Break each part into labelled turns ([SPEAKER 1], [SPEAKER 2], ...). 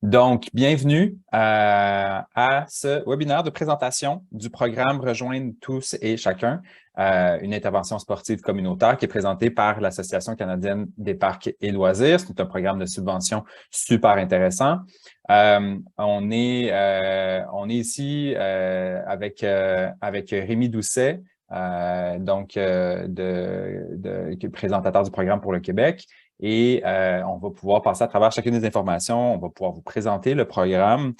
[SPEAKER 1] Donc, bienvenue à ce webinaire de présentation du programme Rejoindre tous et chacun, une intervention sportive communautaire qui est présentée par l'Association canadienne des parcs et loisirs. C'est un programme de subvention super intéressant. On est ici avec Rémi Doucet, qui est présentateur du programme pour le Québec. Et on va pouvoir passer à travers chacune des informations. On va pouvoir vous présenter le programme,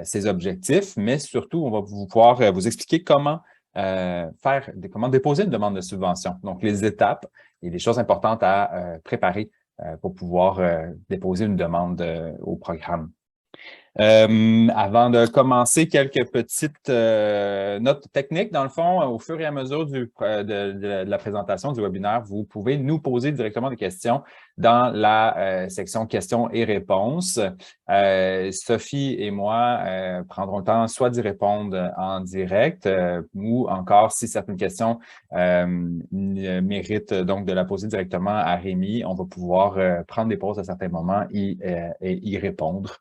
[SPEAKER 1] ses objectifs, mais surtout, on va pouvoir vous expliquer comment comment déposer une demande de subvention. Donc, les étapes et les choses importantes à préparer pour pouvoir déposer une demande au programme. Avant de commencer, quelques petites notes techniques. Dans le fond, au fur et à mesure de la présentation du webinaire, vous pouvez nous poser directement des questions dans la section questions et réponses. Sophie et moi prendrons le temps soit d'y répondre en direct ou encore, si certaines questions méritent donc de la poser directement à Rémi, on va pouvoir prendre des pauses à certains moments et y répondre.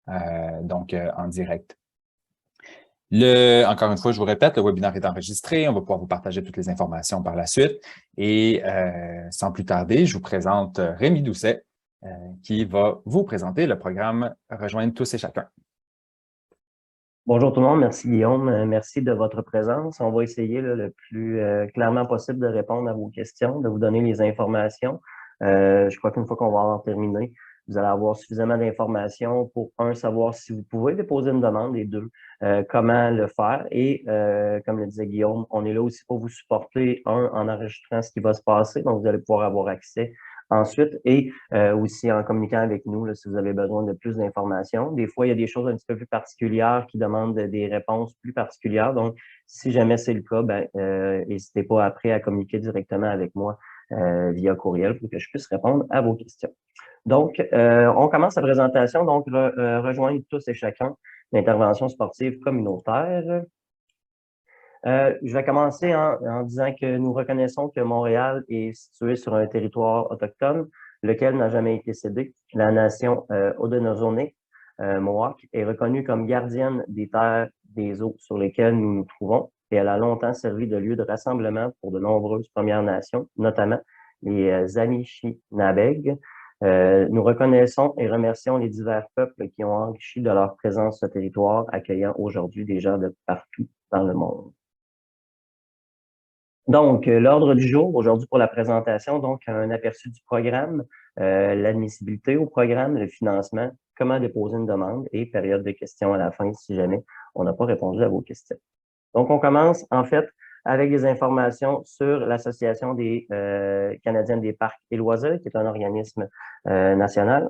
[SPEAKER 1] En direct. Encore une fois, je vous répète, le webinaire est enregistré. On va pouvoir vous partager toutes les informations par la suite. Et sans plus tarder, je vous présente Rémi Doucet qui va vous présenter le programme Rejoindre tous et chacun.
[SPEAKER 2] Bonjour tout le monde, merci Guillaume, merci de votre présence. On va essayer le plus clairement possible de répondre à vos questions, de vous donner les informations. Je crois qu'une fois qu'on va avoir terminé, vous allez avoir suffisamment d'informations pour, un, savoir si vous pouvez déposer une demande, et deux, comment le faire. Et comme le disait Guillaume, on est là aussi pour vous supporter, un, en enregistrant ce qui va se passer, donc vous allez pouvoir avoir accès ensuite, et aussi en communiquant avec nous là, si vous avez besoin de plus d'informations. Des fois, il y a des choses un petit peu plus particulières qui demandent des réponses plus particulières. Donc, si jamais c'est le cas, n'hésitez pas après à communiquer directement avec moi via courriel pour que je puisse répondre à vos questions. Donc, on commence la présentation. Donc, rejoindre tous et chacun l'intervention sportive communautaire. Je vais commencer en disant que nous reconnaissons que Montréal est situé sur un territoire autochtone, lequel n'a jamais été cédé. La nation Haudenosaunee, Mohawk, est reconnue comme gardienne des terres des eaux sur lesquelles nous nous trouvons, et elle a longtemps servi de lieu de rassemblement pour de nombreuses Premières Nations, notamment les Anishinabeg. Nous reconnaissons et remercions les divers peuples qui ont enrichi de leur présence ce territoire, accueillant aujourd'hui des gens de partout dans le monde. Donc, l'ordre du jour aujourd'hui pour la présentation, donc un aperçu du programme, l'admissibilité au programme, le financement, comment déposer une demande et période de questions à la fin si jamais on n'a pas répondu à vos questions. Donc, on commence en fait avec des informations sur l'Association des Canadiennes des parcs et loisirs, qui est un organisme national.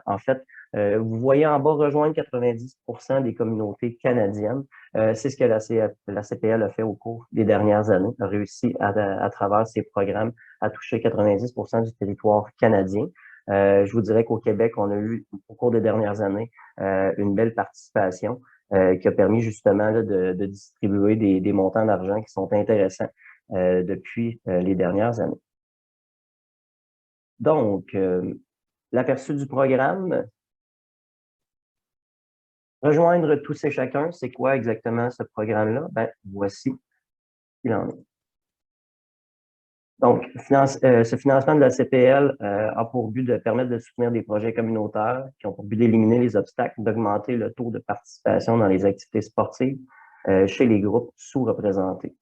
[SPEAKER 2] En fait, vous voyez en bas rejoindre 90% des communautés canadiennes. C'est ce que la CPL a fait au cours des dernières années, a réussi à travers ses programmes à toucher 90% du territoire canadien. Je vous dirais qu'au Québec, on a eu au cours des dernières années une belle participation qui a permis justement là, de distribuer des montants d'argent qui sont intéressants depuis les dernières années. Donc, l'aperçu du programme. Rejoindre tous et chacun, c'est quoi exactement ce programme-là? Voici ce qu'il en est. Donc, ce financement de la CPL a pour but de permettre de soutenir des projets communautaires qui ont pour but d'éliminer les obstacles, d'augmenter le taux de participation dans les activités sportives chez les groupes sous-représentés.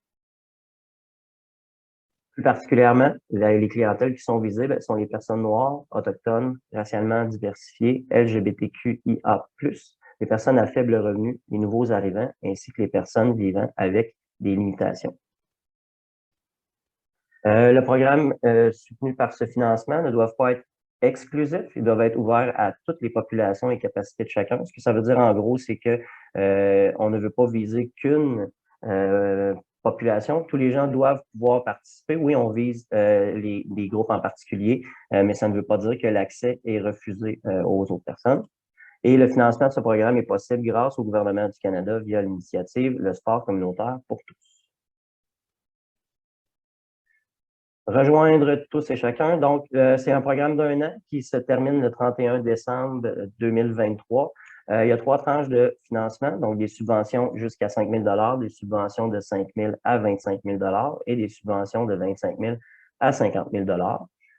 [SPEAKER 2] Plus particulièrement, les clientèles qui sont visées sont les personnes noires, autochtones, racialement diversifiées, LGBTQIA+, les personnes à faible revenu, les nouveaux arrivants, ainsi que les personnes vivant avec des limitations. Le programme soutenu par ce financement ne doit pas être exclusif, ils doivent être ouverts à toutes les populations et capacités de chacun. Ce que ça veut dire en gros, c'est que on ne veut pas viser qu'une population. Tous les gens doivent pouvoir participer. Oui, on vise les groupes en particulier, mais ça ne veut pas dire que l'accès est refusé aux autres personnes. Et le financement de ce programme est possible grâce au gouvernement du Canada via l'initiative Le sport communautaire pour tous. Rejoindre tous et chacun. Donc, c'est un programme d'un an qui se termine le 31 décembre 2023. Il y a 3 tranches de financement, donc des subventions jusqu'à 5 000 des subventions de 5 000 à 25 000 et des subventions de 25 000 à 50 000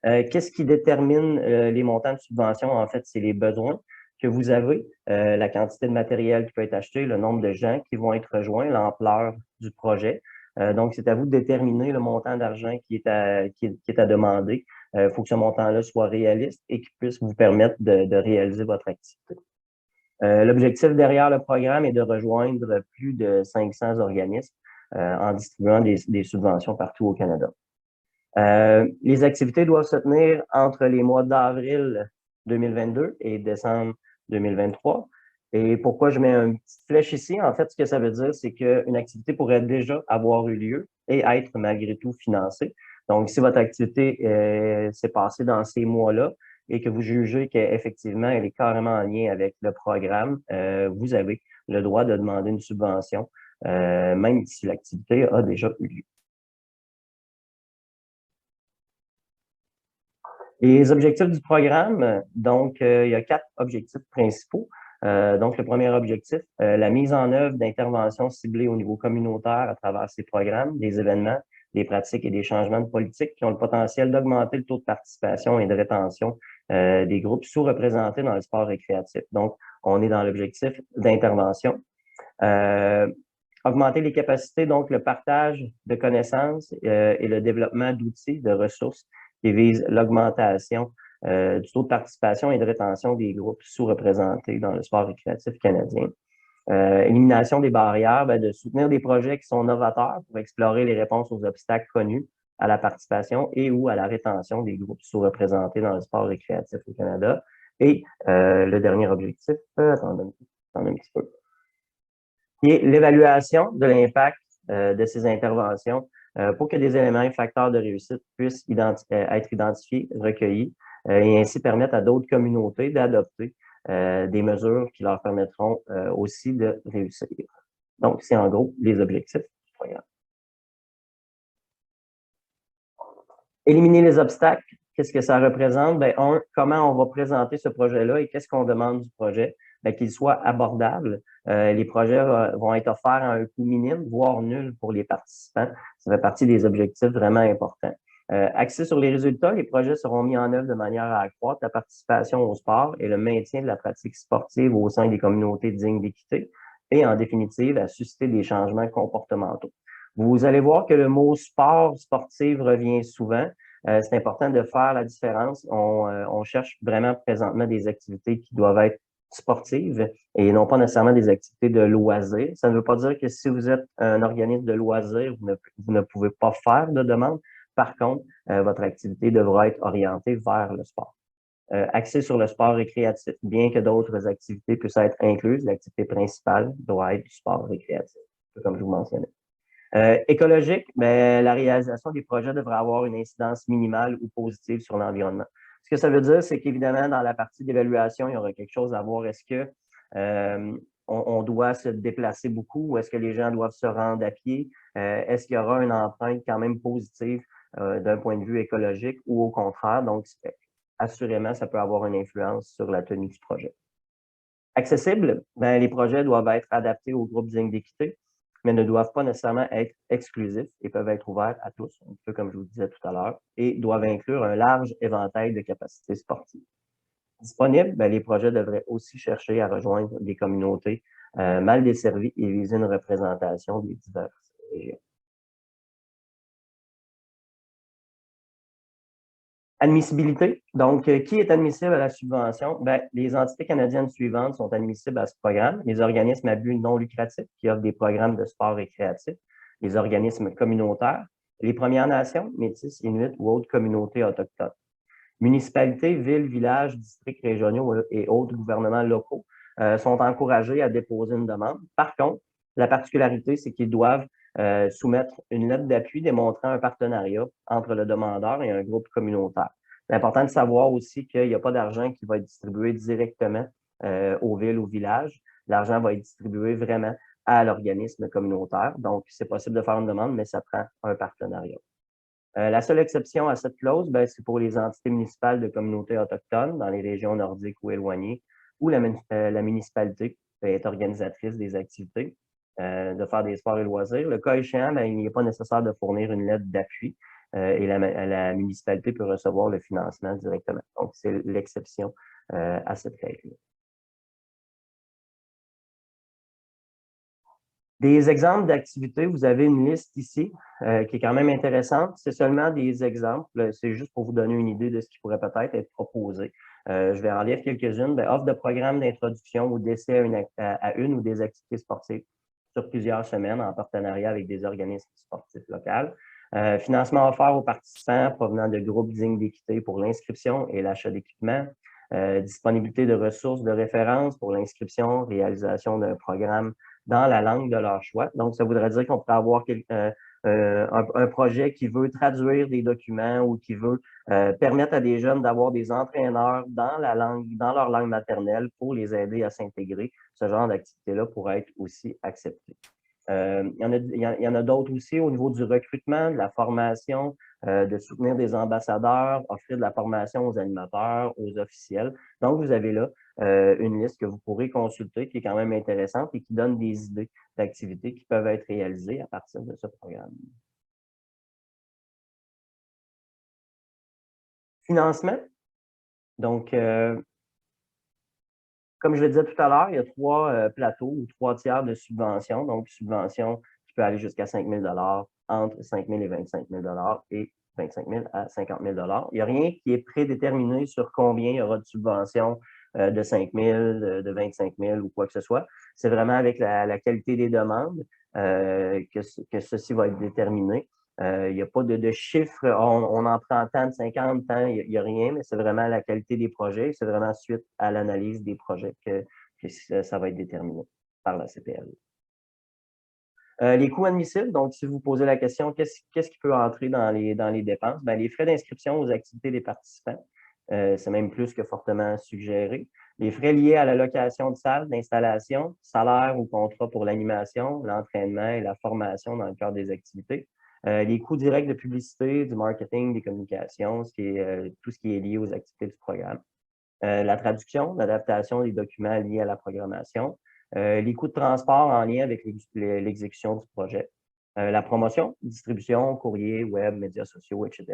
[SPEAKER 2] Qu'est-ce qui détermine les montants de subvention? En fait, c'est les besoins que vous avez, la quantité de matériel qui peut être acheté, le nombre de gens qui vont être rejoints, l'ampleur du projet. Donc, c'est à vous de déterminer le montant d'argent qui est à demander. Il faut que ce montant-là soit réaliste et qu'il puisse vous permettre de réaliser votre activité. L'objectif derrière le programme est de rejoindre plus de 500 organismes en distribuant des subventions partout au Canada. Les activités doivent se tenir entre les mois d'avril 2022 et décembre 2023. Et pourquoi je mets une petite flèche ici? En fait, ce que ça veut dire, c'est qu'une activité pourrait déjà avoir eu lieu et être malgré tout financée. Donc, si votre activité s'est passée dans ces mois-là et que vous jugez qu'effectivement, elle est carrément en lien avec le programme, vous avez le droit de demander une subvention, même si l'activité a déjà eu lieu. Les objectifs du programme, donc, il y a 4 objectifs principaux. Donc, le premier objectif, la mise en œuvre d'interventions ciblées au niveau communautaire à travers ces programmes, des événements, des pratiques et des changements de politique qui ont le potentiel d'augmenter le taux de participation et de rétention des groupes sous-représentés dans le sport récréatif. Donc, on est dans l'objectif d'intervention. Augmenter les capacités, donc le partage de connaissances et le développement d'outils, de ressources qui visent l'augmentation du taux de participation et de rétention des groupes sous-représentés dans le sport récréatif canadien. Élimination des barrières, de soutenir des projets qui sont novateurs pour explorer les réponses aux obstacles connus à la participation et ou à la rétention des groupes sous-représentés dans le sport récréatif au Canada. Et le dernier objectif, attendez un petit peu, qui est l'évaluation de l'impact de ces interventions pour que des éléments et facteurs de réussite puissent être identifiés, recueillis et ainsi permettre à d'autres communautés d'adopter des mesures qui leur permettront aussi de réussir. Donc, c'est en gros les objectifs du programme. Éliminer les obstacles, qu'est-ce que ça représente? Comment on va présenter ce projet-là et qu'est-ce qu'on demande du projet? Qu'il soit abordable. Les projets vont être offerts à un coût minime, voire nul pour les participants. Ça fait partie des objectifs vraiment importants. Axés sur les résultats, les projets seront mis en œuvre de manière à accroître la participation au sport et le maintien de la pratique sportive au sein des communautés dignes d'équité et, en définitive, à susciter des changements comportementaux. Vous allez voir que le mot sport, sportive revient souvent. C'est important de faire la différence. On cherche vraiment présentement des activités qui doivent être sportives et non pas nécessairement des activités de loisirs. Ça ne veut pas dire que si vous êtes un organisme de loisirs, vous ne pouvez pas faire de demande. Par contre, votre activité devra être orientée vers le sport. Axée sur le sport récréatif, bien que d'autres activités puissent être incluses, l'activité principale doit être du sport récréatif, comme je vous mentionnais. Écologique, la réalisation des projets devrait avoir une incidence minimale ou positive sur l'environnement. Ce que ça veut dire, c'est qu'évidemment, dans la partie d'évaluation, il y aura quelque chose à voir. Est-ce que on doit se déplacer beaucoup ou est-ce que les gens doivent se rendre à pied? Est-ce qu'il y aura une empreinte quand même positive d'un point de vue écologique ou au contraire? Donc, assurément, ça peut avoir une influence sur la tenue du projet. Accessible, les projets doivent être adaptés aux groupes dignes d'équité, mais ne doivent pas nécessairement être exclusifs et peuvent être ouverts à tous, un peu comme je vous disais tout à l'heure, et doivent inclure un large éventail de capacités sportives. Disponibles, les projets devraient aussi chercher à rejoindre des communautés mal desservies et viser une représentation des diverses régions. Admissibilité. Donc, qui est admissible à la subvention? Les entités canadiennes suivantes sont admissibles à ce programme. Les organismes à but non lucratif qui offrent des programmes de sport récréatif, les organismes communautaires, les Premières Nations, Métis, Inuits ou autres communautés autochtones. Municipalités, villes, villages, districts régionaux et autres gouvernements locaux sont encouragés à déposer une demande. Par contre, la particularité, c'est qu'ils doivent soumettre une lettre d'appui démontrant un partenariat entre le demandeur et un groupe communautaire. C'est important de savoir aussi qu'il n'y a pas d'argent qui va être distribué directement aux villes ou villages. L'argent va être distribué vraiment à l'organisme communautaire. Donc, c'est possible de faire une demande, mais ça prend un partenariat. La seule exception à cette clause, ben, c'est pour les entités municipales de communautés autochtones dans les régions nordiques ou éloignées, où la municipalité peut être organisatrice des activités, de faire des sports et loisirs. Le cas échéant, ben, il n'est pas nécessaire de fournir une lettre d'appui et la municipalité peut recevoir le financement directement. Donc, c'est l'exception à cette règle. Des exemples d'activités, vous avez une liste ici qui est quand même intéressante. C'est seulement des exemples, c'est juste pour vous donner une idée de ce qui pourrait peut-être être proposé. Je vais en lire quelques-unes. Ben, offre de programme d'introduction ou d'essai à une ou des activités sportives sur plusieurs semaines en partenariat avec des organismes sportifs locaux. Financement offert aux participants provenant de groupes dignes d'équité pour l'inscription et l'achat d'équipements. Disponibilité de ressources de référence pour l'inscription, réalisation d'un programme dans la langue de leur choix. Donc, ça voudrait dire qu'on pourrait avoir un projet qui veut traduire des documents ou qui veut permettre à des jeunes d'avoir des entraîneurs dans leur langue maternelle pour les aider à s'intégrer. Ce genre d'activité-là pourrait être aussi accepté. Il y en a d'autres aussi au niveau du recrutement, de la formation, de soutenir des ambassadeurs, offrir de la formation aux animateurs, aux officiels. Donc, vous avez là une liste que vous pourrez consulter qui est quand même intéressante et qui donne des idées d'activités qui peuvent être réalisées à partir de ce programme. Financement. Donc, comme je le disais tout à l'heure, il y a 3 plateaux ou 3 tiers de subvention. Donc, subvention qui peut aller jusqu'à 5 000 entre 5 000 et 25 000 et 25 000 à 50 000 Il n'y a rien qui est prédéterminé sur combien il y aura de subventions de 5 000, de 25 000 ou quoi que ce soit. C'est vraiment avec la qualité des demandes que ceci va être déterminé. Il n'y a pas de chiffres, on en prend tant de 50, tant, il n'y a rien, mais c'est vraiment la qualité des projets. C'est vraiment suite à l'analyse des projets que ça va être déterminé par la CPL. Les coûts admissibles, donc si vous posez la question, qu'est-ce qui peut entrer dans les dépenses? Bien, les frais d'inscription aux activités des participants, c'est même plus que fortement suggéré. Les frais liés à la location de salles, d'installation, salaire ou contrat pour l'animation, l'entraînement et la formation dans le cadre des activités. Les coûts directs de publicité, du marketing, des communications, tout ce qui est lié aux activités du programme. La traduction, l'adaptation des documents liés à la programmation. Les coûts de transport en lien avec l'exécution du projet. La promotion, distribution, courrier, web, médias sociaux, etc.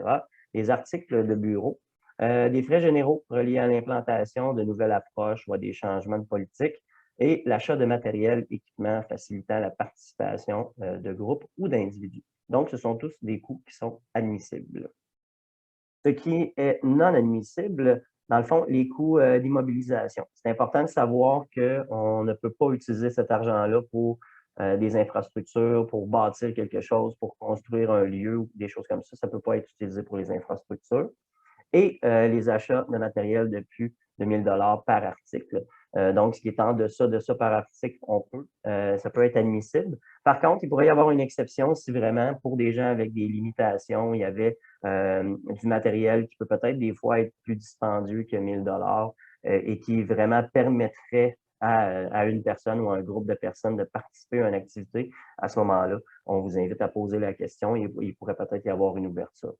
[SPEAKER 2] Les articles de bureau. Les frais généraux reliés à l'implantation de nouvelles approches ou à des changements de politique. Et l'achat de matériel, équipement facilitant la participation de groupes ou d'individus. Donc, ce sont tous des coûts qui sont admissibles. Ce qui est non admissible, dans le fond, les coûts d'immobilisation. C'est important de savoir qu'on ne peut pas utiliser cet argent-là pour des infrastructures, pour bâtir quelque chose, pour construire un lieu ou des choses comme ça. Ça ne peut pas être utilisé pour les infrastructures. Et les achats de matériel de plus de 1 000 par article. Donc, ce qui est en deçà de ça par article, ça peut être admissible. Par contre, il pourrait y avoir une exception si vraiment, pour des gens avec des limitations, il y avait du matériel qui peut peut-être des fois être plus dispendieux que 1 000 et qui vraiment permettrait à une personne ou à un groupe de personnes de participer à une activité. À ce moment-là, on vous invite à poser la question et il pourrait peut-être y avoir une ouverture.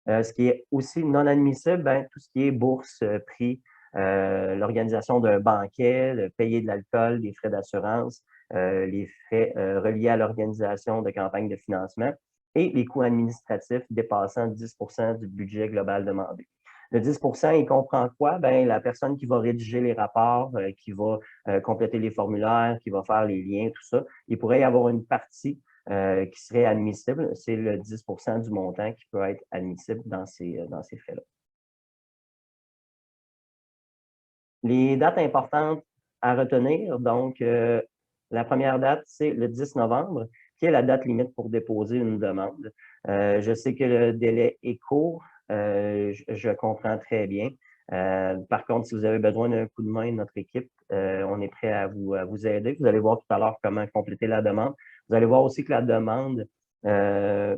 [SPEAKER 2] Ce qui est aussi non admissible, ben, tout ce qui est bourse, prix, l'organisation d'un banquet, payer de l'alcool, des frais d'assurance, les frais reliés à l'organisation de campagnes de financement et les coûts administratifs dépassant 10 du budget global demandé. Le 10 il comprend quoi? Ben, la personne qui va rédiger les rapports, qui va compléter les formulaires, qui va faire les liens, tout ça, il pourrait y avoir une partie qui serait admissible. C'est le 10 du montant qui peut être admissible dans ces frais-là. Les dates importantes à retenir, donc la première date, c'est le 10 novembre, qui est la date limite pour déposer une demande. Je sais que le délai est court, je comprends très bien. Par contre, si vous avez besoin d'un coup de main de notre équipe, on est prêt à vous aider. Vous allez voir tout à l'heure comment compléter la demande. Vous allez voir aussi que la demande,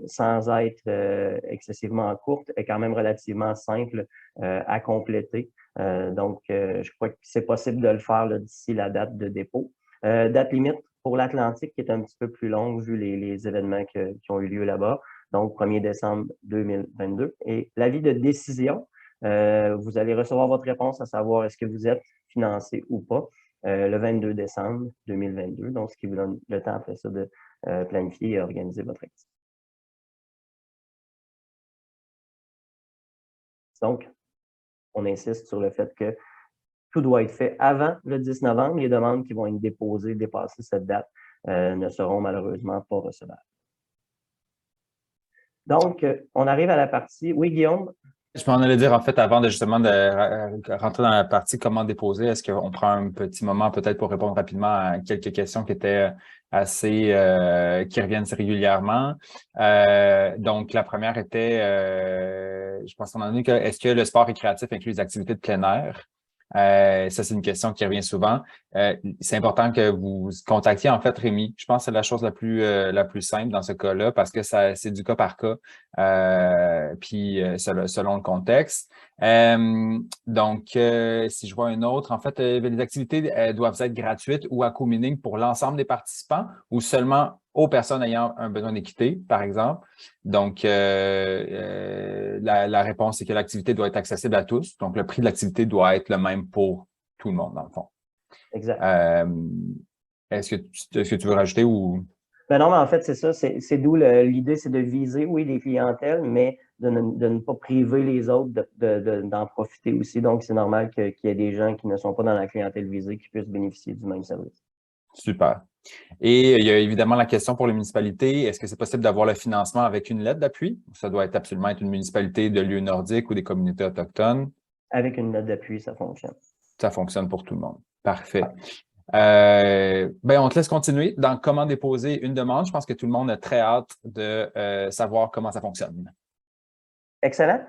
[SPEAKER 2] sans être excessivement courte, est quand même relativement simple à compléter. Donc, je crois que c'est possible de le faire d'ici la date de dépôt. Date limite pour l'Atlantique qui est un petit peu plus longue vu les événements qui ont eu lieu là-bas. donc 1er décembre 2022. Et l'avis de décision, vous allez recevoir votre réponse à savoir est-ce que vous êtes financé ou pas le 22 décembre 2022, donc ce qui vous donne le temps après ça de planifier et organiser votre activité. Donc, on insiste sur le fait que tout doit être fait avant le 10 novembre. Les demandes qui vont être déposées, dépasser cette date, ne seront malheureusement pas recevables. Donc, on arrive à la partie… Oui, Guillaume?
[SPEAKER 1] Je m'en allais dire, en fait, avant de justement de rentrer dans la partie comment déposer, est-ce qu'on prend un petit moment peut-être pour répondre rapidement à quelques questions qui étaient assez, qui reviennent régulièrement. Donc, la première était, je pense qu'on en a eu, est-ce que le sport récréatif inclut les activités de plein air? Ça, c'est une question qui revient souvent. C'est important que vous contactiez en fait Rémi. Je pense que c'est la chose la plus simple dans ce cas-là parce que c'est du cas par cas, puis selon le contexte. Donc, si je vois une autre, en fait, les activités doivent être gratuites ou à coût minime pour l'ensemble des participants ou seulement aux personnes ayant un besoin d'équité, par exemple. Donc, la réponse est que l'activité doit être accessible à tous. Donc, le prix de l'activité doit être le même pour tout le monde, dans le fond.
[SPEAKER 2] Exact.
[SPEAKER 1] Est-ce que tu veux rajouter ou…
[SPEAKER 2] Ben non, mais en fait, c'est ça. C'est d'où l'idée, c'est de viser, oui, les clientèles, mais de ne pas priver les autres d'en profiter aussi. Donc, c'est normal qu'il y ait des gens qui ne sont pas dans la clientèle visée qui puissent bénéficier du même service.
[SPEAKER 1] Super. Et il y a évidemment la question pour les municipalités. Est-ce que c'est possible d'avoir le financement avec une lettre d'appui? Ça doit absolument être une municipalité de lieu nordique ou des communautés autochtones.
[SPEAKER 2] Avec une lettre d'appui, ça fonctionne.
[SPEAKER 1] Ça fonctionne pour tout le monde. Parfait. On te laisse continuer dans comment déposer une demande. Je pense que tout le monde a très hâte de savoir comment ça fonctionne.
[SPEAKER 2] Excellent.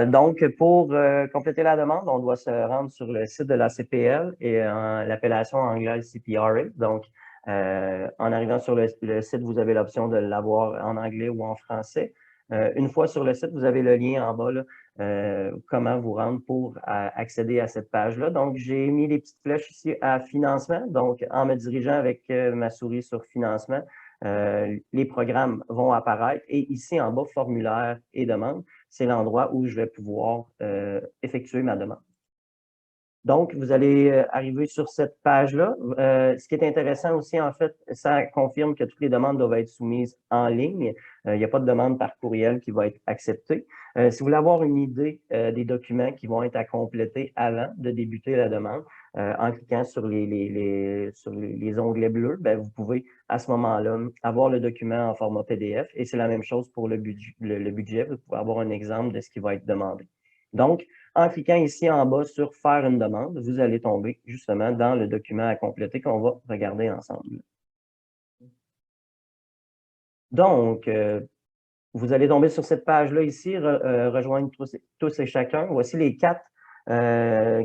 [SPEAKER 2] Donc, pour compléter la demande, on doit se rendre sur le site de la CPL et l'appellation anglaise CPRA. Donc, en arrivant sur le site, vous avez l'option de l'avoir en anglais ou en français. Une fois sur le site, vous avez le lien en bas, là, comment vous rendre pour accéder à cette page-là. Donc, j'ai mis les petites flèches ici à financement. Donc, en me dirigeant avec ma souris sur financement, les programmes vont apparaître. Et ici, en bas, formulaire et demande, c'est l'endroit où je vais pouvoir effectuer ma demande. Donc, vous allez arriver sur cette page-là. Ce qui est intéressant aussi, en fait, ça confirme que toutes les demandes doivent être soumises en ligne. Il n'y a pas de demande par courriel qui va être acceptée. Si vous voulez avoir une idée des documents qui vont être à compléter avant de débuter la demande, en cliquant sur les onglets bleus, ben, vous pouvez à ce moment-là avoir le document en format PDF et c'est la même chose pour le budget. Vous pouvez avoir un exemple de ce qui va être demandé. Donc, en cliquant ici en bas sur « Faire une demande », vous allez tomber justement dans le document à compléter qu'on va regarder ensemble. Donc, vous allez tomber sur cette page-là ici, rejoindre tous et chacun. Voici les 4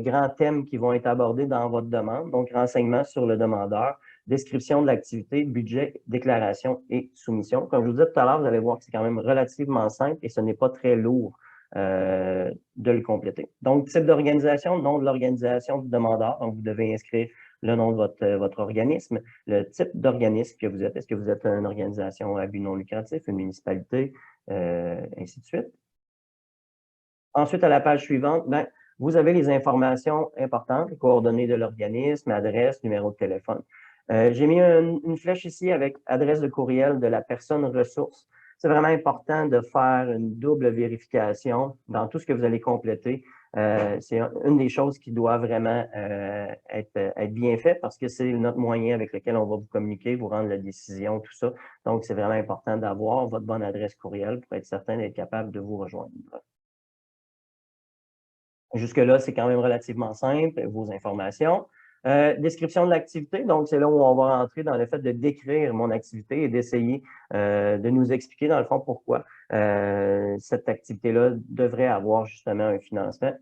[SPEAKER 2] grands thèmes qui vont être abordés dans votre demande. Donc, renseignements sur le demandeur, description de l'activité, budget, déclaration et soumission. Comme je vous disais tout à l'heure, vous allez voir que c'est quand même relativement simple et ce n'est pas très lourd de le compléter. Donc, type d'organisation, nom de l'organisation du demandeur. Donc, vous devez inscrire le nom de votre organisme, le type d'organisme que vous êtes. Est-ce que vous êtes une organisation à but non lucratif, une municipalité, ainsi de suite. Ensuite, à la page suivante, ben, vous avez les informations importantes, les coordonnées de l'organisme, adresse, numéro de téléphone. J'ai mis une flèche ici avec adresse de courriel de la personne ressource. C'est vraiment important de faire une double vérification dans tout ce que vous allez compléter. C'est une des choses qui doit vraiment être bien fait parce que c'est notre moyen avec lequel on va vous communiquer, vous rendre la décision, tout ça. Donc, c'est vraiment important d'avoir votre bonne adresse courriel pour être certain d'être capable de vous rejoindre. Jusque-là, c'est quand même relativement simple, vos informations. Description de l'activité, donc c'est là où on va entrer dans le fait de décrire mon activité et d'essayer de nous expliquer dans le fond pourquoi cette activité-là devrait avoir justement un financement.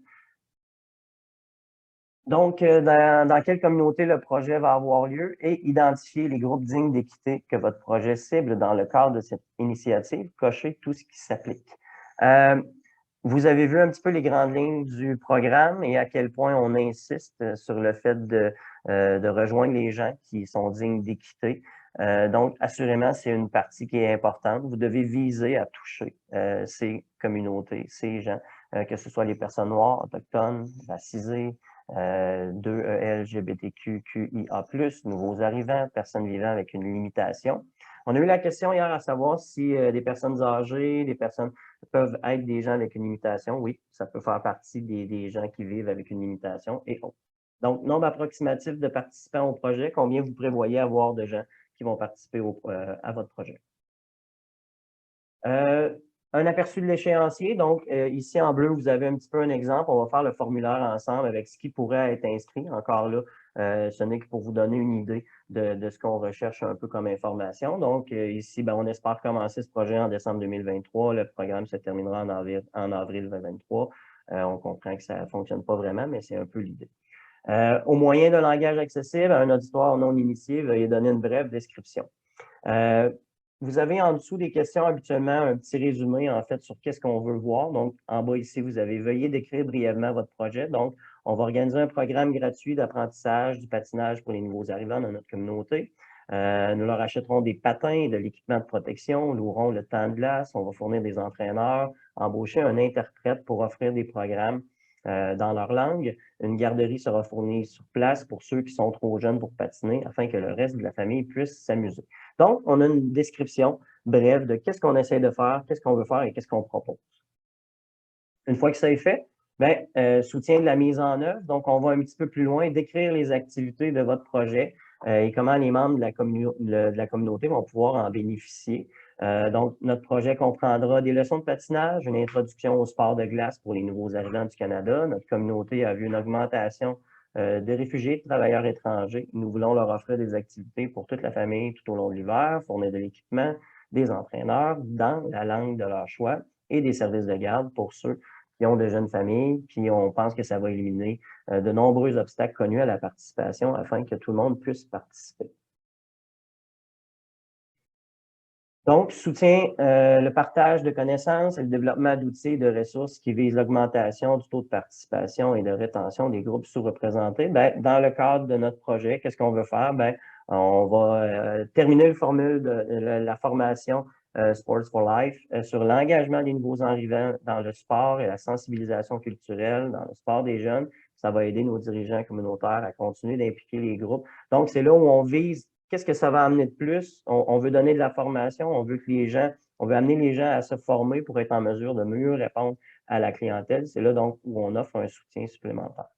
[SPEAKER 2] Donc, dans quelle communauté le projet va avoir lieu et identifier les groupes dignes d'équité que votre projet cible dans le cadre de cette initiative, cocher tout ce qui s'applique. Vous avez vu un petit peu les grandes lignes du programme et à quel point on insiste sur le fait de rejoindre les gens qui sont dignes d'équité. Donc, assurément, c'est une partie qui est importante. Vous devez viser à toucher ces communautés, ces gens, que ce soit les personnes noires, autochtones, racisées, 2E, LGBTQIA+, nouveaux arrivants, personnes vivant avec une limitation. On a eu la question hier à savoir si des personnes âgées, des personnes peuvent être des gens avec une limitation. Oui, ça peut faire partie des gens qui vivent avec une limitation et autres. Donc, nombre approximatif de participants au projet, combien vous prévoyez avoir de gens qui vont participer à votre projet? Un aperçu de l'échéancier. Donc, ici en bleu, vous avez un petit peu un exemple. On va faire le formulaire ensemble avec ce qui pourrait être inscrit. Encore là, ce n'est que pour vous donner une idée de ce qu'on recherche un peu comme information. Donc, ici, on espère commencer ce projet en décembre 2023. Le programme se terminera en avril 2023. On comprend que ça ne fonctionne pas vraiment, mais c'est un peu l'idée. Au moyen de langage accessible, à un auditoire non initié, veuillez donner une brève description. Vous avez en dessous des questions habituellement un petit résumé en fait sur qu'est-ce qu'on veut voir. Donc, en bas ici, vous avez veuillez décrire brièvement votre projet. Donc, on va organiser un programme gratuit d'apprentissage du patinage pour les nouveaux arrivants dans notre communauté. Nous leur achèterons des patins, de l'équipement de protection, louerons le temps de glace, on va fournir des entraîneurs, embaucher un interprète pour offrir des programmes dans leur langue. Une garderie sera fournie sur place pour ceux qui sont trop jeunes pour patiner afin que le reste de la famille puisse s'amuser. Donc, on a une description brève de qu'est-ce qu'on essaie de faire, qu'est-ce qu'on veut faire et qu'est-ce qu'on propose. Une fois que ça est fait, soutien de la mise en œuvre. Donc, on va un petit peu plus loin, décrire les activités de votre projet et comment les membres de la communauté vont pouvoir en bénéficier. Donc, notre projet comprendra des leçons de patinage, une introduction au sport de glace pour les nouveaux arrivants du Canada. Notre communauté a vu une augmentation de réfugiés, de travailleurs étrangers. Nous voulons leur offrir des activités pour toute la famille tout au long de l'hiver, fournir de l'équipement, des entraîneurs dans la langue de leur choix et des services de garde pour ceux qui ont de jeunes familles, puis on pense que ça va éliminer de nombreux obstacles connus à la participation afin que tout le monde puisse participer. Donc, soutient le partage de connaissances et le développement d'outils et de ressources qui visent l'augmentation du taux de participation et de rétention des groupes sous-représentés. Dans le cadre de notre projet, qu'est-ce qu'on veut faire? On va terminer le formule de la formation Sports for Life sur l'engagement des nouveaux arrivants dans le sport et la sensibilisation culturelle dans le sport des jeunes. Ça va aider nos dirigeants communautaires à continuer d'impliquer les groupes. Donc, c'est là où on vise qu'est-ce que ça va amener de plus? On veut donner de la formation, on veut amener les gens à se former pour être en mesure de mieux répondre à la clientèle. C'est là donc où on offre un soutien supplémentaire.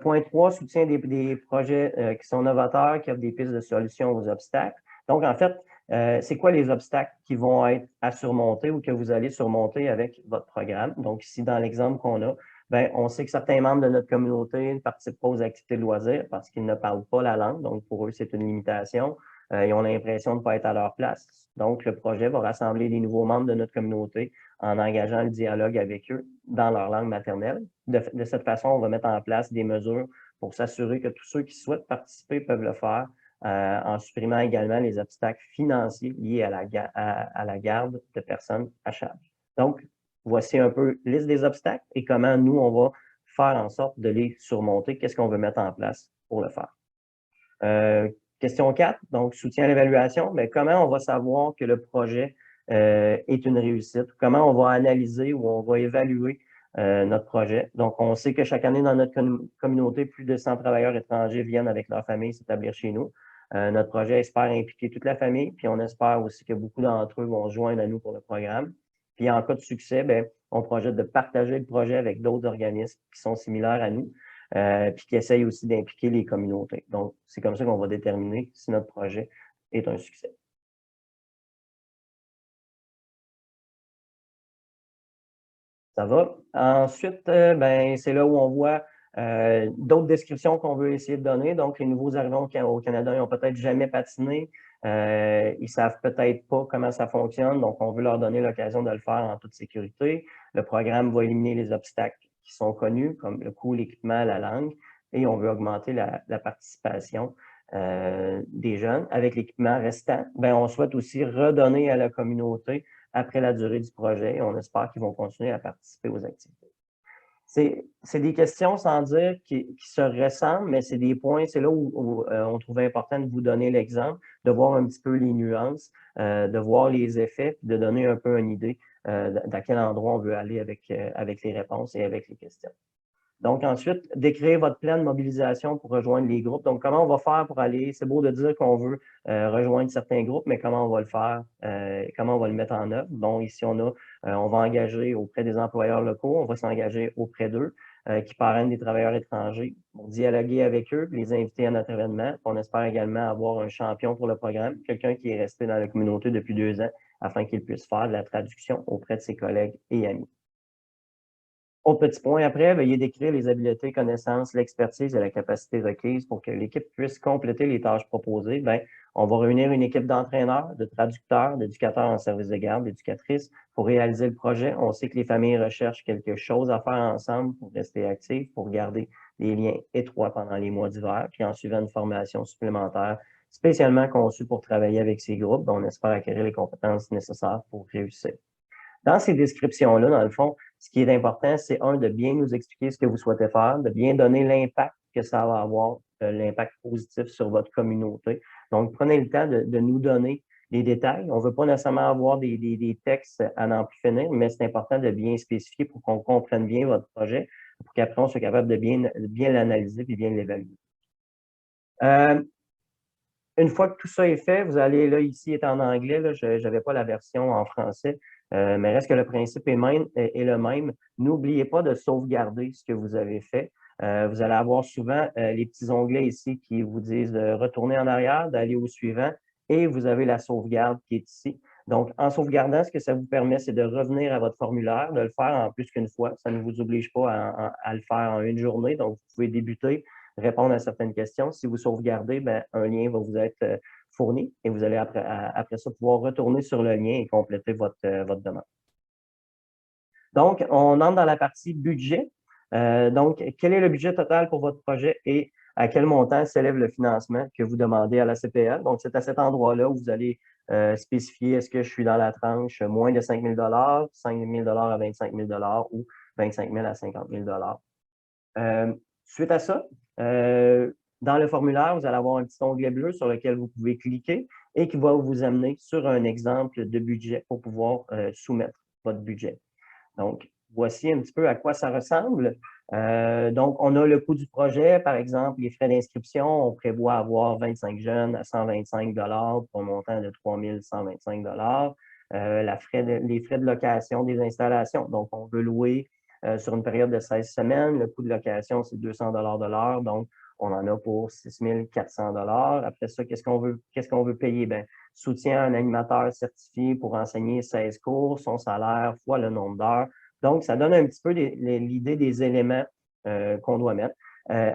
[SPEAKER 2] Point 3, soutien des projets qui sont novateurs, qui offrent des pistes de solutions aux obstacles. Donc, en fait, c'est quoi les obstacles qui vont être à surmonter ou que vous allez surmonter avec votre programme? Donc, ici, dans l'exemple qu'on a, on sait que certains membres de notre communauté ne participent pas aux activités de loisirs parce qu'ils ne parlent pas la langue. Donc, pour eux, c'est une limitation. Ils ont l'impression de ne pas être à leur place. Donc, le projet va rassembler les nouveaux membres de notre communauté en engageant le dialogue avec eux dans leur langue maternelle. De cette façon, on va mettre en place des mesures pour s'assurer que tous ceux qui souhaitent participer peuvent le faire en supprimant également les obstacles financiers liés à la garde de personnes à charge. Donc, voici un peu liste des obstacles et comment nous, on va faire en sorte de les surmonter. Qu'est-ce qu'on veut mettre en place pour le faire? Question 4, donc soutien à l'évaluation. Comment on va savoir que le projet est une réussite? Comment on va analyser ou on va évaluer notre projet? Donc, on sait que chaque année, dans notre communauté, plus de 100 travailleurs étrangers viennent avec leur famille s'établir chez nous. Notre projet espère impliquer toute la famille, puis on espère aussi que beaucoup d'entre eux vont se joindre à nous pour le programme. Puis en cas de succès, on projette de partager le projet avec d'autres organismes qui sont similaires à nous, puis qui essayent aussi d'impliquer les communautés. Donc, c'est comme ça qu'on va déterminer si notre projet est un succès. Ça va. Ensuite, c'est là où on voit d'autres descriptions qu'on veut essayer de donner. Donc, les nouveaux arrivants au Canada, ils n'ont peut-être jamais patiné. Ils ne savent peut-être pas comment ça fonctionne. Donc, on veut leur donner l'occasion de le faire en toute sécurité. Le programme va éliminer les obstacles qui sont connus, comme le coût, l'équipement, la langue. Et on veut augmenter la participation des jeunes. Avec l'équipement restant, on souhaite aussi redonner à la communauté après la durée du projet. On espère qu'ils vont continuer à participer aux activités. C'est des questions sans dire qui se ressemblent, mais c'est des points, c'est là où on trouvait important de vous donner l'exemple, de voir un petit peu les nuances, de voir les effets, puis de donner un peu une idée d'à quel endroit on veut aller avec les réponses et avec les questions. Donc, ensuite, décrire votre plan de mobilisation pour rejoindre les groupes. Donc, comment on va faire pour aller, c'est beau de dire qu'on veut rejoindre certains groupes, mais comment on va le faire, comment on va le mettre en œuvre. Donc, ici, on va engager auprès des employeurs locaux, on va s'engager auprès d'eux, qui parrainent des travailleurs étrangers, pour dialoguer avec eux, les inviter à notre événement. On espère également avoir un champion pour le programme, quelqu'un qui est resté dans la communauté depuis 2 ans, afin qu'il puisse faire de la traduction auprès de ses collègues et amis. Autre petit point après, veuillez décrire les habiletés, connaissances, l'expertise et la capacité requise pour que l'équipe puisse compléter les tâches proposées. Bien, on va réunir une équipe d'entraîneurs, de traducteurs, d'éducateurs en service de garde, d'éducatrices pour réaliser le projet. On sait que les familles recherchent quelque chose à faire ensemble pour rester actifs, pour garder des liens étroits pendant les mois d'hiver, puis en suivant une formation supplémentaire spécialement conçue pour travailler avec ces groupes. On espère acquérir les compétences nécessaires pour réussir. Dans ces descriptions-là, dans le fond, ce qui est important, c'est de bien nous expliquer ce que vous souhaitez faire, de bien donner l'impact que ça va avoir, l'impact positif sur votre communauté. Donc, prenez le temps de nous donner les détails. On ne veut pas nécessairement avoir des textes à n'en plus finir, mais c'est important de bien spécifier pour qu'on comprenne bien votre projet, pour qu'après, on soit capable de bien l'analyser et bien l'évaluer. Une fois que tout ça est fait, vous allez, là, ici est en anglais, là, je n'avais pas la version en français, mais reste que le principe est le même. N'oubliez pas de sauvegarder ce que vous avez fait. Vous allez avoir souvent les petits onglets ici qui vous disent de retourner en arrière, d'aller au suivant, et vous avez la sauvegarde qui est ici. Donc, en sauvegardant, ce que ça vous permet, c'est de revenir à votre formulaire, de le faire en plus qu'une fois. Ça ne vous oblige pas à le faire en une journée, donc vous pouvez débuter, répondre à certaines questions. Si vous sauvegardez, bien, un lien va vous être fourni et vous allez après ça pouvoir retourner sur le lien et compléter votre demande. Donc, on entre dans la partie budget. Donc, quel est le budget total pour votre projet et à quel montant s'élève le financement que vous demandez à la CPL? Donc, c'est à cet endroit-là où vous allez spécifier est-ce que je suis dans la tranche moins de 5 000 5 000 à 25 000 ou 25 000 à 50 000 Suite à ça, dans le formulaire, vous allez avoir un petit onglet bleu sur lequel vous pouvez cliquer et qui va vous amener sur un exemple de budget pour pouvoir soumettre votre budget. Donc, voici un petit peu à quoi ça ressemble. Donc, on a le coût du projet, par exemple, les frais d'inscription. On prévoit avoir 25 jeunes à 125 pour un montant de 3 125 les frais de location des installations. Donc, on veut louer sur une période de 16 semaines. Le coût de location, c'est 200 de l'heure. Donc, on en a pour 6 400 Après ça, qu'est-ce qu'on veut payer? Bien, soutien à un animateur certifié pour enseigner 16 cours, son salaire fois le nombre d'heures. Donc, ça donne un petit peu l'idée des éléments qu'on doit mettre.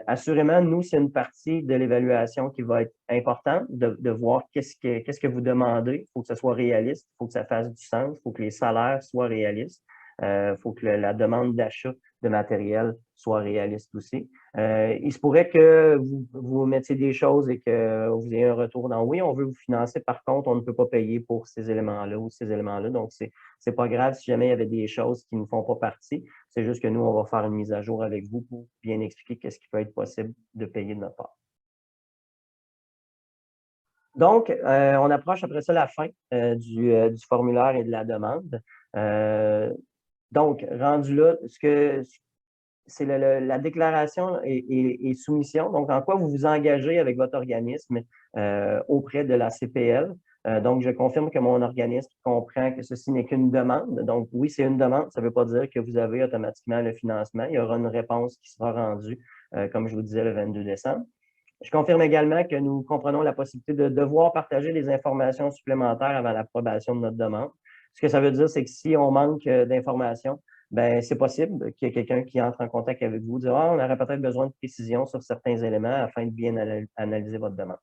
[SPEAKER 2] Assurément, nous, c'est une partie de l'évaluation qui va être importante, de voir qu'est-ce que vous demandez. Il faut que ça soit réaliste, il faut que ça fasse du sens, il faut que les salaires soient réalistes. Il faut que la demande d'achat de matériel soit réaliste aussi. Il se pourrait que vous mettiez des choses et que vous ayez un retour dans oui, on veut vous financer, par contre, on ne peut pas payer pour ces éléments-là ou ces éléments-là. Donc, c'est pas grave si jamais il y avait des choses qui ne font pas partie. C'est juste que nous, on va faire une mise à jour avec vous pour bien expliquer qu'est-ce qui peut être possible de payer de notre part. Donc, on approche après ça la fin du formulaire et de la demande. Donc, rendu là, c'est la déclaration et soumission. Donc, en quoi vous vous engagez avec votre organisme auprès de la CPL. Donc, je confirme que mon organisme comprend que ceci n'est qu'une demande. Donc, oui, c'est une demande. Ça ne veut pas dire que vous avez automatiquement le financement. Il y aura une réponse qui sera rendue, comme je vous disais, le 22 décembre. Je confirme également que nous comprenons la possibilité de devoir partager des informations supplémentaires avant l'approbation de notre demande. Ce que ça veut dire, c'est que si on manque d'informations, ben c'est possible qu'il y ait quelqu'un qui entre en contact avec vous, dire on aurait peut-être besoin de précision sur certains éléments afin de bien analyser votre demande.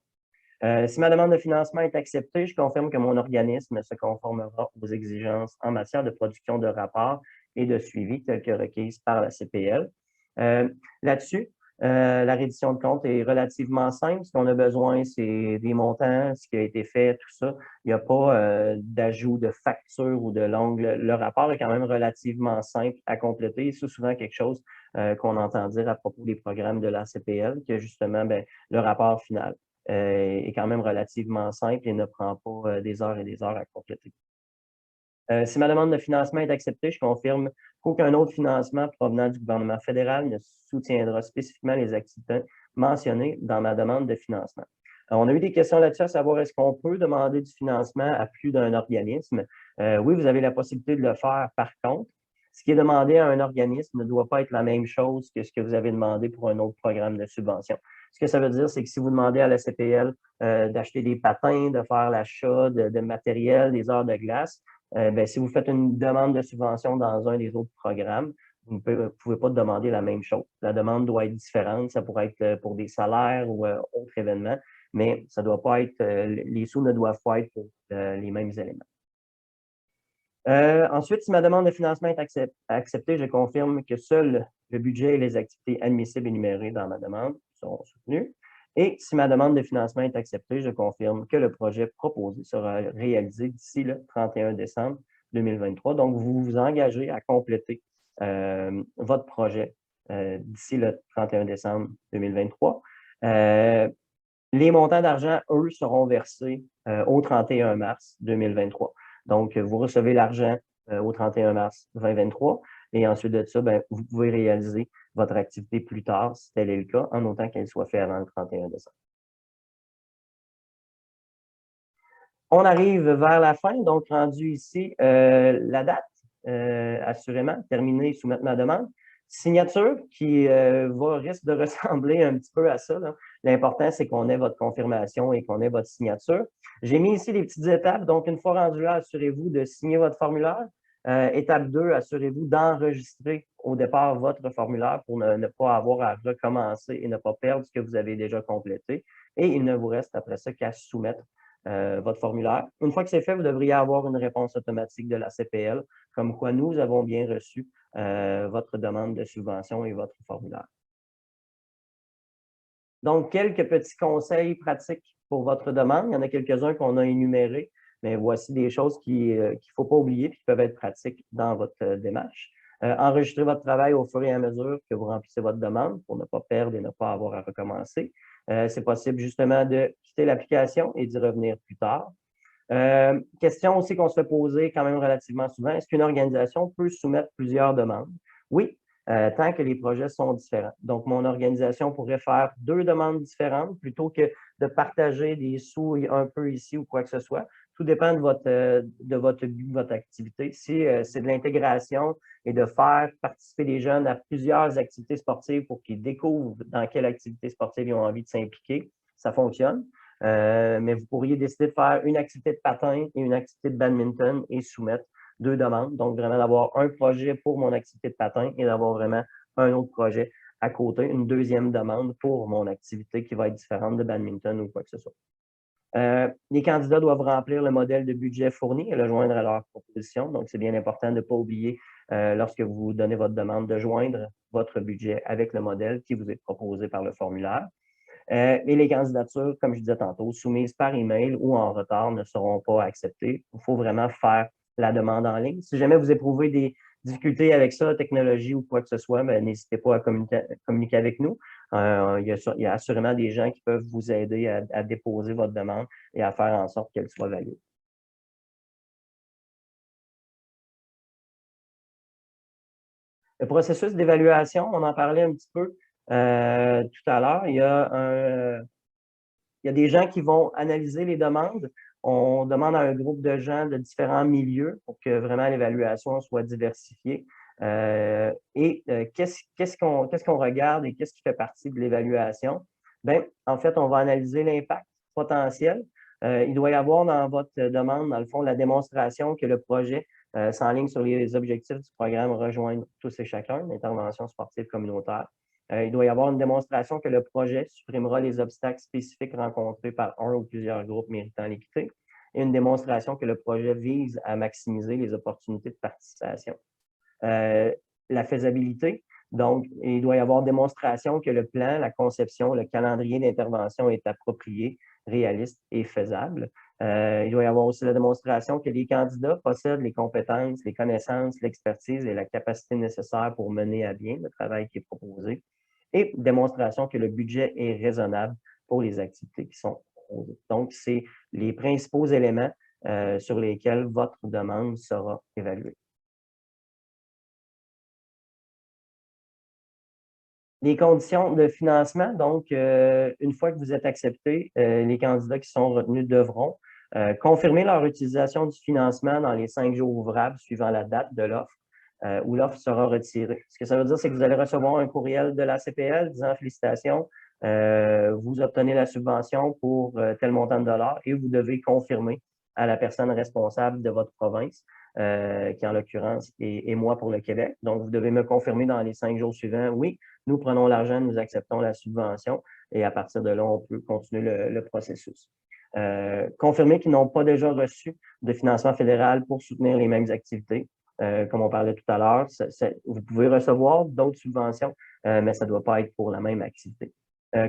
[SPEAKER 2] Si ma demande de financement est acceptée, je confirme que mon organisme se conformera aux exigences en matière de production de rapports et de suivi telles que requises par la CPL. Là-dessus, La reddition de compte est relativement simple. Ce qu'on a besoin, c'est des montants, ce qui a été fait, tout ça. Il n'y a pas d'ajout de facture ou de l'angle. Le rapport est quand même relativement simple à compléter. C'est souvent quelque chose qu'on entend dire à propos des programmes de la CPL, que justement, le rapport final est quand même relativement simple et ne prend pas des heures et des heures à compléter. Si ma demande de financement est acceptée, je confirme qu'aucun autre financement provenant du gouvernement fédéral ne soutiendra spécifiquement les activités mentionnées dans ma demande de financement. On a eu des questions là-dessus, à savoir est-ce qu'on peut demander du financement à plus d'un organisme? Oui, vous avez la possibilité de le faire. Par contre, ce qui est demandé à un organisme ne doit pas être la même chose que ce que vous avez demandé pour un autre programme de subvention. Ce que ça veut dire, c'est que si vous demandez à la CPL d'acheter des patins, de faire l'achat de matériel, des heures de glace, si vous faites une demande de subvention dans un des autres programmes, vous ne pouvez pas demander la même chose. La demande doit être différente. Ça pourrait être pour des salaires ou autres événements, mais ça doit pas être, les sous ne doivent pas être pour les mêmes éléments. Ensuite, si ma demande de financement est acceptée, je confirme que seul le budget et les activités admissibles énumérées dans ma demande sont soutenues. Et si ma demande de financement est acceptée, je confirme que le projet proposé sera réalisé d'ici le 31 décembre 2023. Donc, vous vous engagez à compléter votre projet d'ici le 31 décembre 2023. Les montants d'argent, eux, seront versés au 31 mars 2023. Donc, vous recevez l'argent au 31 mars 2023 et ensuite de ça, vous pouvez réaliser votre activité plus tard, si tel est le cas, en autant qu'elle soit faite avant le 31 décembre. On arrive vers la fin, donc rendu ici la date, assurément, terminer, soumettre ma demande. Signature qui risque de ressembler un petit peu à ça. L'important, c'est qu'on ait votre confirmation et qu'on ait votre signature. J'ai mis ici les petites étapes. Donc, une fois rendu là, assurez-vous de signer votre formulaire. Étape 2, assurez-vous d'enregistrer au départ votre formulaire pour ne pas avoir à recommencer et ne pas perdre ce que vous avez déjà complété. Et il ne vous reste après ça qu'à soumettre votre formulaire. Une fois que c'est fait, vous devriez avoir une réponse automatique de la CPL, comme quoi nous avons bien reçu votre demande de subvention et votre formulaire. Donc, quelques petits conseils pratiques pour votre demande. Il y en a quelques-uns qu'on a énumérés, mais voici des choses qu'il ne faut pas oublier et qui peuvent être pratiques dans votre démarche. Enregistrez votre travail au fur et à mesure que vous remplissez votre demande pour ne pas perdre et ne pas avoir à recommencer. C'est possible justement de quitter l'application et d'y revenir plus tard. Question aussi qu'on se fait poser quand même relativement souvent, est-ce qu'une organisation peut soumettre plusieurs demandes? Oui, tant que les projets sont différents. Donc, mon organisation pourrait faire 2 demandes différentes plutôt que de partager des sous un peu ici ou quoi que ce soit. Tout dépend de votre activité. Si c'est de l'intégration et de faire participer les jeunes à plusieurs activités sportives pour qu'ils découvrent dans quelle activité sportive ils ont envie de s'impliquer, ça fonctionne. Mais vous pourriez décider de faire une activité de patin et une activité de badminton et soumettre 2 demandes. Donc, vraiment d'avoir un projet pour mon activité de patin et d'avoir vraiment un autre projet à côté, une deuxième demande pour mon activité qui va être différente de badminton ou quoi que ce soit. Les candidats doivent remplir le modèle de budget fourni et le joindre à leur proposition. Donc, c'est bien important de ne pas oublier, lorsque vous donnez votre demande, de joindre votre budget avec le modèle qui vous est proposé par le formulaire. Et les candidatures, comme je disais tantôt, soumises par email ou en retard ne seront pas acceptées. Il faut vraiment faire la demande en ligne. Si jamais vous éprouvez des difficultés avec ça, technologie ou quoi que ce soit, n'hésitez pas à communiquer avec nous. Il y a assurément des gens qui peuvent vous aider à déposer votre demande et à faire en sorte qu'elle soit valide. Le processus d'évaluation, on en parlait un petit peu tout à l'heure. Il y a des gens qui vont analyser les demandes. On demande à un groupe de gens de différents milieux pour que vraiment l'évaluation soit diversifiée. Qu'est-ce qu'on regarde et qu'est-ce qui fait partie de l'évaluation? En fait, on va analyser l'impact potentiel. Il doit y avoir dans votre demande, dans le fond, la démonstration que le projet s'enligne sur les objectifs du programme Rejoindre tous et chacun, l'intervention sportive communautaire. Il doit y avoir une démonstration que le projet supprimera les obstacles spécifiques rencontrés par un ou plusieurs groupes méritant l'équité et une démonstration que le projet vise à maximiser les opportunités de participation. la faisabilité. Donc, il doit y avoir démonstration que le plan, la conception, le calendrier d'intervention est approprié, réaliste et faisable. Il doit y avoir aussi la démonstration que les candidats possèdent les compétences, les connaissances, l'expertise et la capacité nécessaires pour mener à bien le travail qui est proposé. Et démonstration que le budget est raisonnable pour les activités qui sont proposées. Donc, c'est les principaux éléments sur lesquels votre demande sera évaluée. Les conditions de financement, donc, une fois que vous êtes accepté, les candidats qui sont retenus devront confirmer leur utilisation du financement dans les 5 jours ouvrables suivant la date de l'offre où l'offre sera retirée. Ce que ça veut dire, c'est que vous allez recevoir un courriel de la CPL disant félicitations, vous obtenez la subvention pour tel montant de dollars et vous devez confirmer à la personne responsable de votre province, qui en l'occurrence est moi pour le Québec. Donc, vous devez me confirmer dans les 5 jours suivants, oui, nous prenons l'argent, nous acceptons la subvention et à partir de là, on peut continuer le processus. Confirmer qu'ils n'ont pas déjà reçu de financement fédéral pour soutenir les mêmes activités. Comme on parlait tout à l'heure, vous pouvez recevoir d'autres subventions, mais ça ne doit pas être pour la même activité.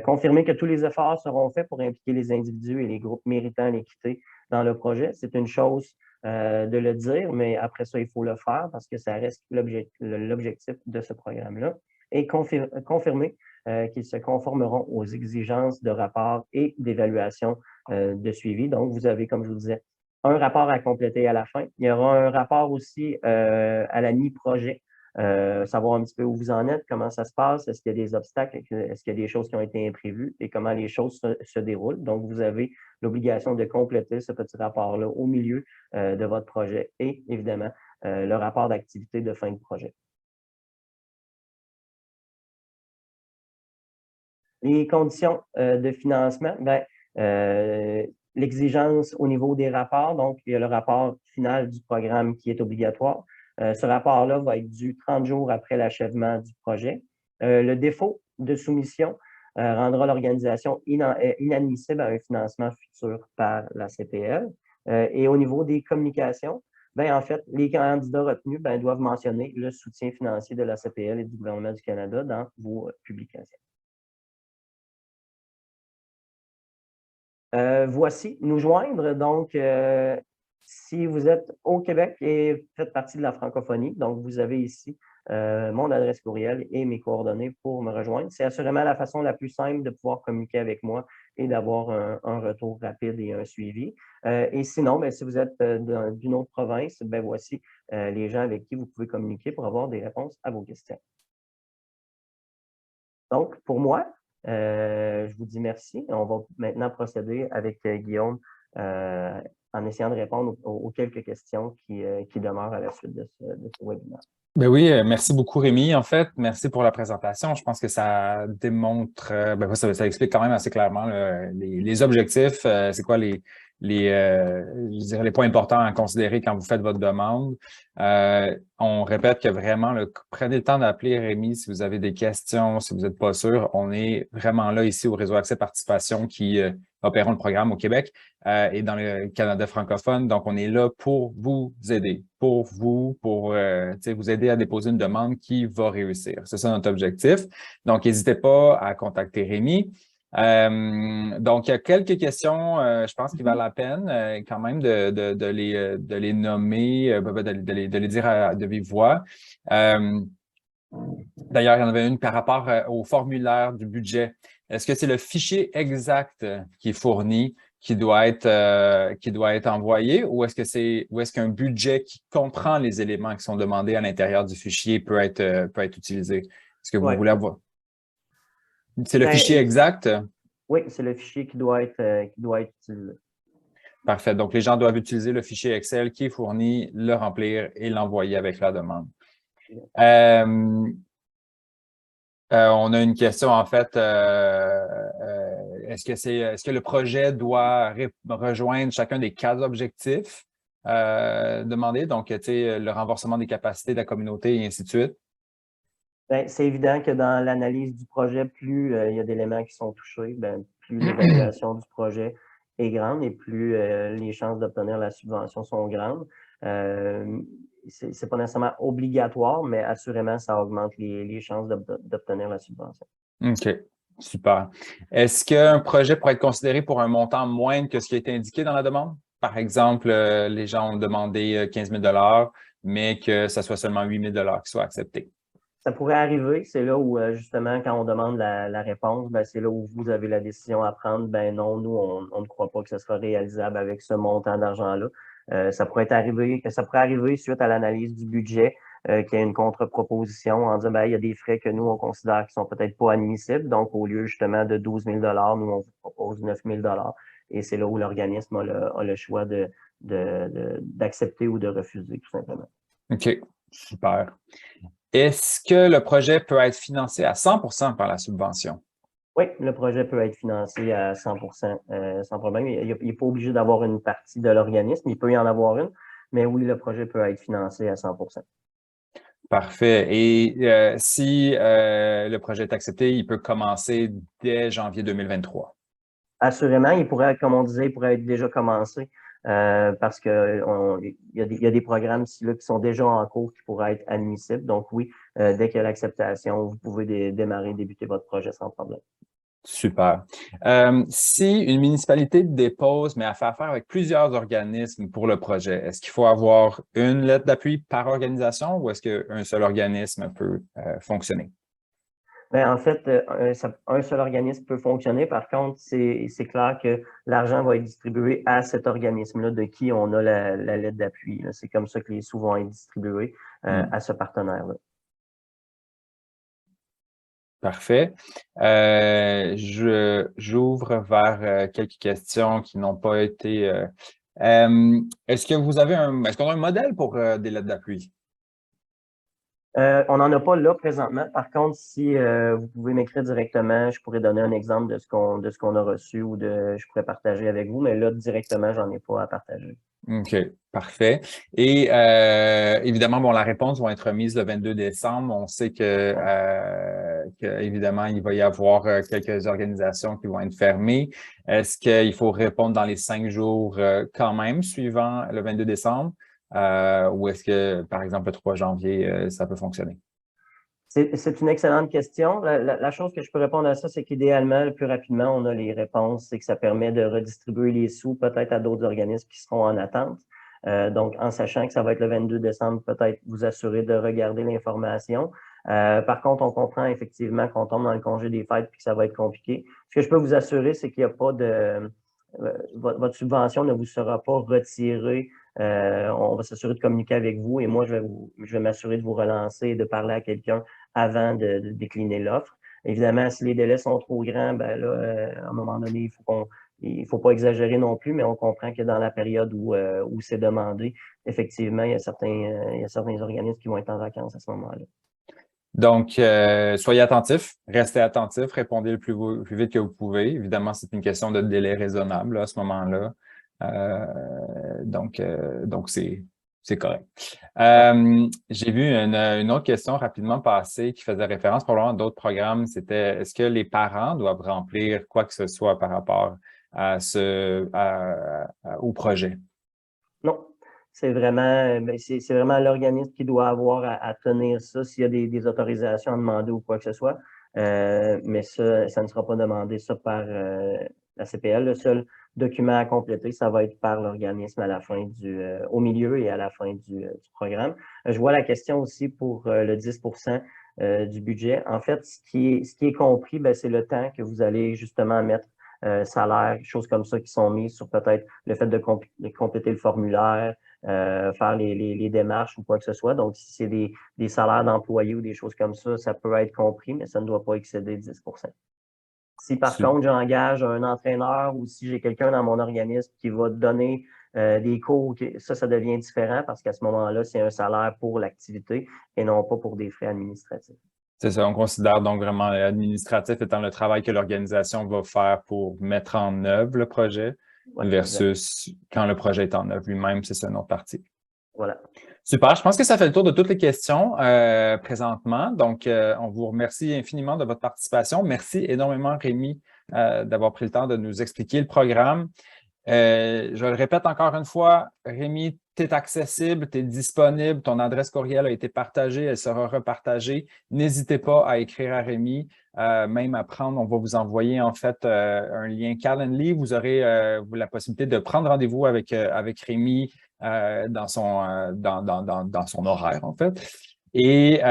[SPEAKER 2] Confirmer que tous les efforts seront faits pour impliquer les individus et les groupes méritants l'équité dans le projet. C'est une chose de le dire, mais après ça, il faut le faire parce que ça reste l'objectif de ce programme-là. Et confirmer qu'ils se conformeront aux exigences de rapport et d'évaluation de suivi. Donc, vous avez, comme je vous disais, un rapport à compléter à la fin. Il y aura un rapport aussi à la mi-projet, savoir un petit peu où vous en êtes, comment ça se passe, est-ce qu'il y a des obstacles, est-ce qu'il y a des choses qui ont été imprévues et comment les choses se déroulent. Donc, vous avez l'obligation de compléter ce petit rapport-là au milieu de votre projet et, évidemment, le rapport d'activité de fin de projet. Les conditions de financement, l'exigence au niveau des rapports, donc il y a le rapport final du programme qui est obligatoire. Ce rapport-là va être dû 30 jours après l'achèvement du projet. Le défaut de soumission rendra l'organisation inadmissible à un financement futur par la CPL. Et au niveau des communications, en fait, les candidats retenus doivent mentionner le soutien financier de la CPL et du gouvernement du Canada dans vos publications. Voici, nous joindre. Donc, si vous êtes au Québec et faites partie de la francophonie, donc vous avez ici mon adresse courriel et mes coordonnées pour me rejoindre. C'est assurément la façon la plus simple de pouvoir communiquer avec moi et d'avoir un retour rapide et un suivi. Et sinon, si vous êtes d'une autre province, voici les gens avec qui vous pouvez communiquer pour avoir des réponses à vos questions. Donc, pour moi, je vous dis merci. On va maintenant procéder avec Guillaume en essayant de répondre aux quelques questions qui demeurent à la suite de ce webinaire.
[SPEAKER 1] Ben oui, merci beaucoup Rémi. En fait, merci pour la présentation. Je pense que ça démontre, ça explique quand même assez clairement les objectifs, c'est quoi je dirais les points importants à considérer quand vous faites votre demande. On répète que vraiment, prenez le temps d'appeler Rémi si vous avez des questions, si vous n'êtes pas sûr. On est vraiment là ici au Réseau Accès Participation qui opérons le programme au Québec et dans le Canada francophone. Donc, on est là pour vous aider, pour vous aider à déposer une demande qui va réussir. C'est ça notre objectif. Donc, n'hésitez pas à contacter Rémi. Donc, il y a quelques questions, je pense qu'il valent la peine quand même de les nommer, de les dire de vive voix. D'ailleurs, il y en avait une par rapport au formulaire du budget. Est-ce que c'est le fichier exact qui est fourni qui doit être envoyé ou est-ce qu'un budget qui comprend les éléments qui sont demandés à l'intérieur du fichier peut être utilisé? Est-ce que vous voulez avoir? C'est le fichier exact?
[SPEAKER 2] Oui, c'est le fichier qui doit être utilisé.
[SPEAKER 1] Parfait. Donc, les gens doivent utiliser le fichier Excel qui est fourni, le remplir et l'envoyer avec la demande. On a une question, en fait, est-ce que le projet doit rejoindre chacun des 4 objectifs demandés? Donc, le renforcement des capacités de la communauté et ainsi de suite.
[SPEAKER 2] C'est évident que dans l'analyse du projet, plus il y a d'éléments qui sont touchés, plus l'évaluation du projet est grande et plus les chances d'obtenir la subvention sont grandes. C'est pas nécessairement obligatoire, mais assurément, ça augmente les chances d'obtenir la subvention.
[SPEAKER 1] OK, super. Est-ce qu'un projet pourrait être considéré pour un montant moindre que ce qui a été indiqué dans la demande? Par exemple, les gens ont demandé 15 000 mais que ça soit seulement 8 000 qui soient acceptés.
[SPEAKER 2] Ça pourrait arriver, c'est là où justement, quand on demande la réponse, ben, c'est là où vous avez la décision à prendre. Ben non, nous, on ne croit pas que ce sera réalisable avec ce montant d'argent-là. Ça pourrait arriver suite à l'analyse du budget, qu'il y ait une contre-proposition en disant ben, il y a des frais que nous, on considère qui sont peut-être pas admissibles. Donc, au lieu justement de 12 000 nous, on vous propose 9 000 et c'est là où l'organisme a le choix d'accepter ou de refuser, tout simplement.
[SPEAKER 1] OK, super. Est-ce que le projet peut être financé à 100 par la subvention?
[SPEAKER 2] Oui, le projet peut être financé à 100 sans problème. Il n'est pas obligé d'avoir une partie de l'organisme, il peut y en avoir une, mais oui, le projet peut être financé à 100
[SPEAKER 1] Parfait. Et si le projet est accepté, il peut commencer dès janvier 2023.
[SPEAKER 2] Assurément, il pourrait, comme on disait, il pourrait être déjà commencé parce qu'il y a des programmes ici là, qui sont déjà en cours qui pourraient être admissibles. Donc oui, dès qu'il y a l'acceptation, vous pouvez débuter votre projet sans problème.
[SPEAKER 1] Super. Si une municipalité dépose, mais elle fait affaire avec plusieurs organismes pour le projet, est-ce qu'il faut avoir une lettre d'appui par organisation ou est-ce qu'un seul organisme peut fonctionner?
[SPEAKER 2] Ben, en fait, un seul organisme peut fonctionner. Par contre, c'est clair que l'argent va être distribué à cet organisme-là de qui on a la lettre d'appui. C'est comme ça que les sous vont être distribués à ce partenaire-là.
[SPEAKER 1] Parfait. J'ouvre vers quelques questions qui n'ont pas été... est-ce que vous avez est-ce qu'on a un modèle pour des lettres d'appui?
[SPEAKER 2] On n'en a pas là présentement. Par contre, si vous pouvez m'écrire directement, je pourrais donner un exemple de ce qu'on a reçu ou je pourrais partager avec vous, mais là, directement, j'en ai pas à partager.
[SPEAKER 1] OK, parfait. Et évidemment, bon, la réponse va être remise le 22 décembre. On sait évidemment, il va y avoir quelques organisations qui vont être fermées. Est-ce qu'il faut répondre dans les 5 jours quand même, suivant le 22 décembre? Ou est-ce que, par exemple, le 3 janvier, ça peut fonctionner?
[SPEAKER 2] C'est une excellente question. La chose que je peux répondre à ça, c'est qu'idéalement, le plus rapidement on a les réponses, c'est que ça permet de redistribuer les sous peut-être à d'autres organismes qui seront en attente. Donc, en sachant que ça va être le 22 décembre, peut-être vous assurer de regarder l'information. Par contre, on comprend effectivement qu'on tombe dans le congé des fêtes et que ça va être compliqué. Ce que je peux vous assurer, c'est qu'il n'y a pas de... votre subvention ne vous sera pas retirée. On va s'assurer de communiquer avec vous et moi, je vais m'assurer de vous relancer et de parler à quelqu'un avant de décliner l'offre. Évidemment, si les délais sont trop grands, ben là, à un moment donné, il faut pas exagérer non plus, mais on comprend que dans la période où c'est demandé, effectivement, il y a certains organismes qui vont être en vacances à ce moment-là.
[SPEAKER 1] Donc, soyez attentifs, restez attentifs, répondez le plus vite que vous pouvez. Évidemment, c'est une question de délai raisonnable là, à ce moment-là. Donc, c'est correct. J'ai vu une autre question rapidement passer qui faisait référence probablement à d'autres programmes. C'était, est-ce que les parents doivent remplir quoi que ce soit par rapport à au projet?
[SPEAKER 2] Non, c'est vraiment l'organisme qui doit avoir à tenir ça s'il y a des autorisations à demander ou quoi que ce soit. Mais ça ne sera pas demandé ça par la CPL. Le seul document à compléter, ça va être par l'organisme à la fin au milieu et à la fin du programme. Je vois la question aussi pour le 10 du budget. En fait, ce qui est compris, ben, c'est le temps que vous allez justement mettre salaire, choses comme ça qui sont mises sur peut-être le fait de compléter le formulaire, faire les démarches ou quoi que ce soit. Donc, si c'est des salaires d'employés ou des choses comme ça peut être compris, mais ça ne doit pas excéder 10 Si par contre, j'engage un entraîneur ou si j'ai quelqu'un dans mon organisme qui va donner des cours, ça devient différent parce qu'à ce moment-là, c'est un salaire pour l'activité et non pas pour des frais administratifs.
[SPEAKER 1] C'est ça, on considère donc vraiment l'administratif étant le travail que l'organisation va faire pour mettre en œuvre le projet versus quand le projet est en œuvre lui-même, c'est ça notre partie.
[SPEAKER 2] Voilà.
[SPEAKER 1] Super, je pense que ça fait le tour de toutes les questions présentement. Donc, on vous remercie infiniment de votre participation. Merci énormément, Rémi, d'avoir pris le temps de nous expliquer le programme. Je le répète encore une fois, Rémi, tu es accessible, tu es disponible, ton adresse courriel a été partagée, elle sera repartagée. N'hésitez pas à écrire à Rémi, même à prendre, on va vous envoyer en fait un lien Calendly. Vous aurez la possibilité de prendre rendez-vous avec Rémi dans son horaire en fait. Et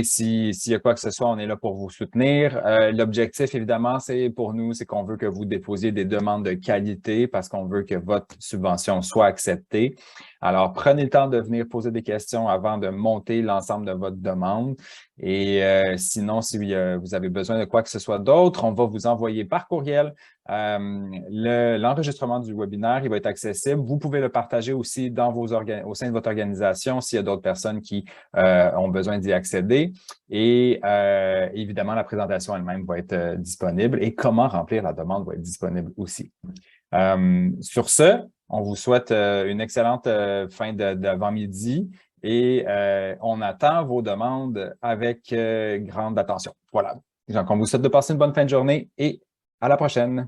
[SPEAKER 1] s'il y a quoi que ce soit, on est là pour vous soutenir. L'objectif, évidemment, c'est pour nous, c'est qu'on veut que vous déposiez des demandes de qualité parce qu'on veut que votre subvention soit acceptée. Alors, prenez le temps de venir poser des questions avant de monter l'ensemble de votre demande. Et sinon, si vous avez besoin de quoi que ce soit d'autre, on va vous envoyer par courriel l'enregistrement du webinaire. Il va être accessible. Vous pouvez le partager aussi au sein de votre organisation s'il y a d'autres personnes qui ont besoin d'y accéder. Et évidemment, la présentation elle-même va être disponible et comment remplir la demande va être disponible aussi. Sur ce, on vous souhaite une excellente fin d'avant-midi et on attend vos demandes avec grande attention. Voilà. Donc, on vous souhaite de passer une bonne fin de journée et à la prochaine.